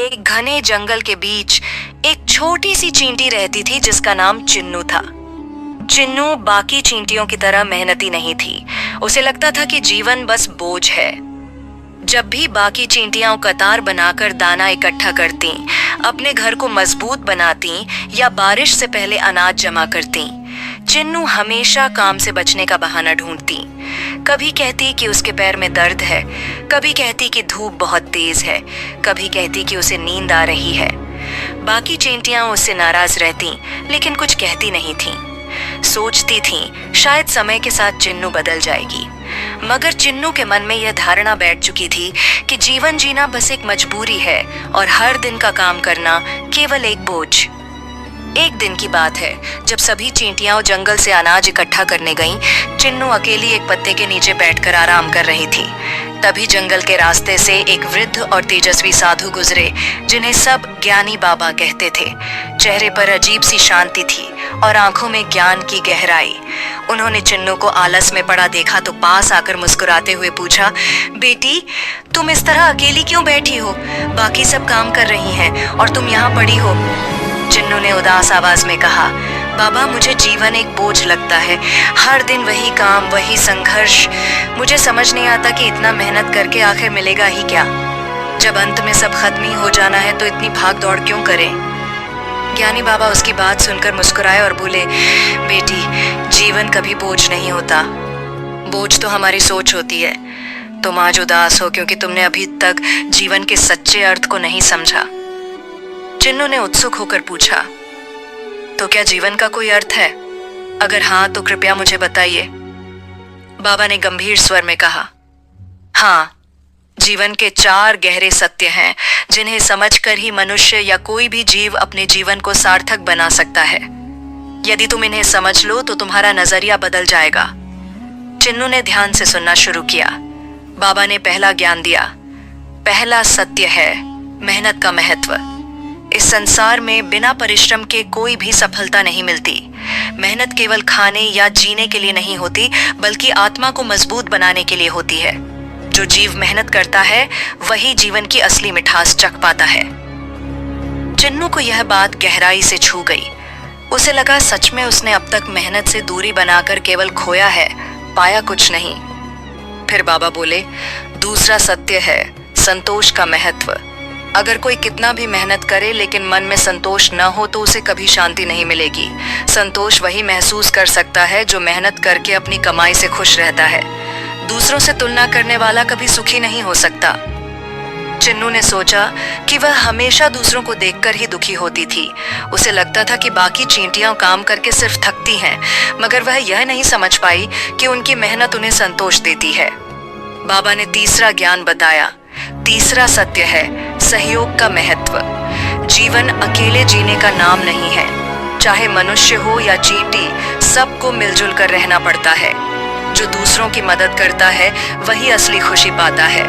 एक घने जंगल के बीच एक छोटी सी चींटी रहती थी जिसका नाम चिन्नू था। चिन्नू बाकी चींटियों की तरह मेहनती नहीं थी। उसे लगता था कि जीवन बस बोझ है। जब भी बाकी चींटियां कतार बनाकर दाना इकट्ठा करती, अपने घर को मजबूत बनाती या बारिश से पहले अनाज जमा करती, चिन्नू हमेशा काम से बचने का बहाना ढूंढती। कभी कहती कि उसके पैर में दर्द है, कभी कहती कि धूप बहुत तेज है, कभी कहती कि उसे नींद आ रही है। बाकी चींटियां उससे नाराज रहती, लेकिन कुछ कहती नहीं थीं। सोचती थीं शायद समय के साथ चिन्नू बदल जाएगी। मगर चिन्नू के मन में यह धारणा बैठ चुकी थी कि जीवन जीना बस एक मजबूरी है और हर दिन का काम करना केवल एक बोझ। एक दिन की बात है, जब सभी चींटियां जंगल से अनाज इकट्ठा करने गईं, चिन्नू अकेली एक पत्ते के नीचे बैठकर आराम कर रही थी। तभी जंगल के रास्ते से एक वृद्ध और तेजस्वी साधु गुजरे, जिन्हें सब ज्ञानी बाबा कहते थे। चेहरे पर अजीब सी शांति थी और आंखों में ज्ञान की गहराई। उन्होंने चिन्नू को आलस में पड़ा देखा तो पास आकर मुस्कुराते हुए पूछा, बेटी, तुम इस तरह अकेली क्यों बैठी हो? बाकी सब काम कर रही हैं और तुम यहाँ पड़ी हो। चिन्नू ने उदास आवाज में कहा, बाबा, मुझे जीवन एक बोझ लगता है। हर दिन वही काम, वही संघर्ष। मुझे समझ नहीं आता कि इतना मेहनत करके आखिर मिलेगा ही क्या। जब अंत में सब खत्म ही हो जाना है तो इतनी भाग दौड़ क्यों करें? ज्ञानी बाबा उसकी बात सुनकर मुस्कुराए और बोले, बेटी, जीवन कभी बोझ नहीं होता। बोझ तो हमारी सोच होती है। तुम आज उदास हो क्योंकि तुमने अभी तक जीवन के सच्चे अर्थ को नहीं समझा। चिन्नू ने उत्सुक होकर पूछा, तो क्या जीवन का कोई अर्थ है? अगर हाँ तो कृपया मुझे बताइए। बाबा ने गंभीर स्वर में कहा, हाँ, जीवन के 4 गहरे सत्य हैं जिन्हें समझकर ही मनुष्य या कोई भी जीव अपने जीवन को सार्थक बना सकता है। यदि तुम इन्हें समझ लो तो तुम्हारा नजरिया बदल जाएगा। चिन्नू ने ध्यान से सुनना शुरू किया। बाबा ने पहला ज्ञान दिया। पहला सत्य है मेहनत का महत्व। इस संसार में बिना परिश्रम के कोई भी सफलता नहीं मिलती। मेहनत केवल खाने या जीने के लिए नहीं होती, बल्कि आत्मा को मजबूत बनाने के लिए होती है। जो जीव मेहनत करता है वही जीवन की असली मिठास चख पाता है। चिन्नू को यह बात गहराई से छू गई। उसे लगा सच में उसने अब तक मेहनत से दूरी बनाकर केवल खोया है, पाया कुछ नहीं। फिर बाबा बोले, दूसरा सत्य है संतोष का महत्व। अगर कोई कितना भी मेहनत करे लेकिन मन में संतोष न हो तो उसे कभी शांति नहीं मिलेगी। संतोष वही महसूस कर सकता है जो मेहनत करके अपनी कमाई से खुश रहता है। दूसरों से तुलना करने वाला कभी सुखी नहीं हो सकता। चिन्नू ने सोचा कि वह हमेशा दूसरों को देखकर ही दुखी होती थी। उसे लगता था कि बाकी चींटियां काम करके सिर्फ थकती हैं, मगर वह यह नहीं समझ पाई कि उनकी मेहनत उन्हें संतोष देती है। बाबा ने तीसरा ज्ञान बताया। तीसरा सत्य है सहयोग का महत्व। जीवन अकेले जीने का नाम नहीं है। चाहे मनुष्य हो या चींटी, सबको मिलजुल कर रहना पड़ता है। जो दूसरों की मदद करता है वही असली खुशी पाता है।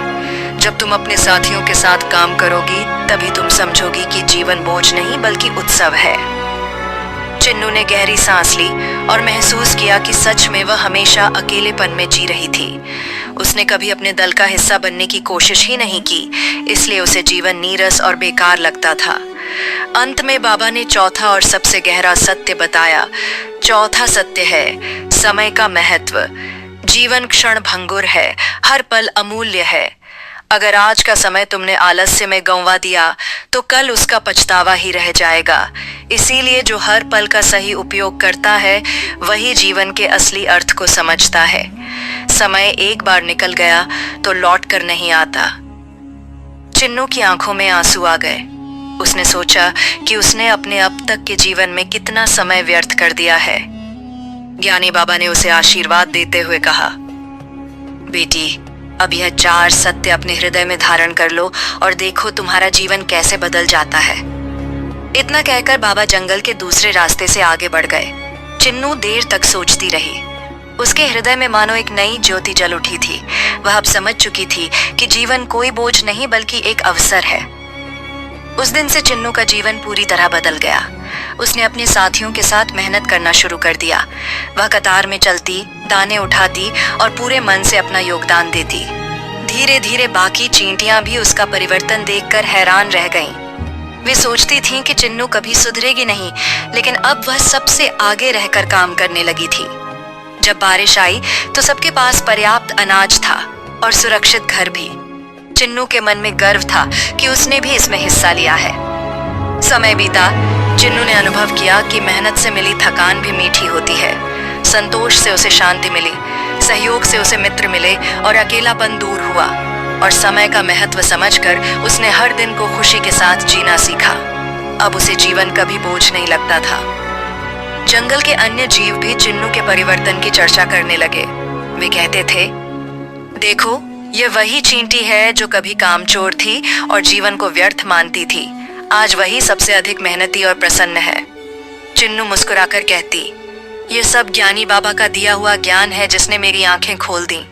जब तुम अपने साथियों के साथ काम करोगी तभी तुम समझोगी कि जीवन बोझ नहीं बल्कि उत्सव है। चिन्नू ने गहरी सांस ली और महसूस किया कि सच में वह हमेशा अकेलेपन में जी रही थी। उसने कभी अपने दल का हिस्सा बनने की कोशिश ही नहीं की, इसलिए उसे जीवन नीरस और बेकार लगता था। अंत में बाबा ने चौथा और सबसे गहरा सत्य बताया। चौथा सत्य है समय का महत्व। जीवन क्षण भंगुर है, हर पल अमूल्य है। अगर आज का समय तुमने आलस्य में गंवा दिया तो कल उसका पछतावा ही रह जाएगा। इसीलिए जो हर पल का सही उपयोग करता है वही जीवन के असली अर्थ को समझता है। समय एक बार निकल गया तो लौट कर नहीं आता। चिन्नू की आंखों में आंसू आ गए। उसने सोचा कि उसने अपने अब तक के जीवन में कितना समय व्यर्थ कर दिया है। ज्ञानी बाबा ने उसे आशीर्वाद देते हुए कहा, बेटी, अब यह 4 सत्य अपने हृदय में धारण कर लो और देखो तुम्हारा जीवन कैसे बदल जाता है। इतना कहकर बाबा जंगल के दूसरे रास्ते से आगे बढ़ गए। चिन्नू देर तक सोचती रही। उसके हृदय में मानो एक नई ज्योति जल उठी थी। वह अब समझ चुकी थी कि जीवन कोई बोझ नहीं बल्कि एक अवसर है। उस दिन से चिन्नू का जीवन पूरी तरह बदल गया। उसने अपने साथियों के साथ मेहनत करना शुरू कर दिया। वह कतार में चलती, दाने उठाती और पूरे मन से अपना योगदान देती। धीरे धीरे बाकी चींटियां भी उसका परिवर्तन देखकर हैरान रह गईं। वे सोचती थीं कि चिन्नू कभी सुधरेगी नहीं, लेकिन अब वह सबसे आगे रहकर काम करने लगी थी। जब बारिश आई तो सबके पास पर्याप्त अनाज था और सुरक्षित घर भी। चिन्नू के मन में गर्व था कि उसने भी इसमें हिस्सा लिया है। समय बीता, चिन्नू ने अनुभव किया कि मेहनत से मिली थकान भी मीठी होती है। संतोष से उसे शांति मिली, सहयोग से उसे मित्र मिले और अकेलापन दूर हुआ। और समय का महत्व समझकर उसने हर दिन को खुशी के साथ जीना सीखा। अब उसे जीवन कभी बोझ नहीं लगता था। जंगल के अन्य जीव भी चिन्नू के परिवर्तन की चर्चा करने लगे। वे कहते थे, देखो, ये वही चींटी है जो कभी कामचोर थी और जीवन को व्यर्थ मानती थी। आज वही सबसे अधिक मेहनती और प्रसन्न है। चिन्नू मुस्कुराकर कहती, ये सब ज्ञानी बाबा का दिया हुआ ज्ञान है जिसने मेरी आंखें खोल दी।